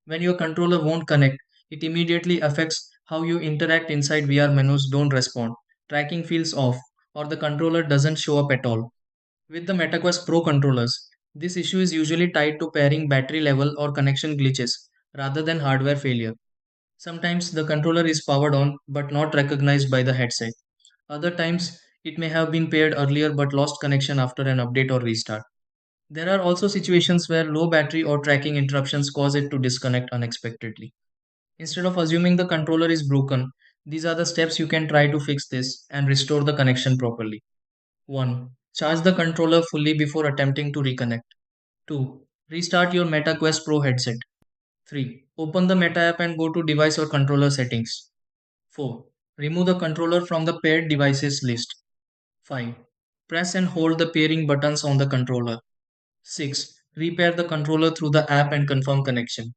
When your controller won't connect, it immediately affects how you interact inside VR menus don't respond, tracking feels off, or the controller doesn't show up at all. With the MetaQuest Pro controllers, this issue is usually tied to pairing battery level or connection glitches rather than hardware failure. Sometimes the controller is powered on but not recognized by the headset. Other times, it may have been paired earlier but lost connection after an update or restart. There are also situations where low battery or tracking interruptions cause it to disconnect unexpectedly. Instead of assuming the controller is broken, these are the steps you can try to fix this and restore the connection properly. 1. Charge the controller fully before attempting to reconnect. 2. Restart your MetaQuest Pro headset. 3. Open the Meta app and go to device or controller settings. 4. Remove the controller from the paired devices list. 5. Press and hold the pairing buttons on the controller. 6. Repair the controller through the app and confirm connection.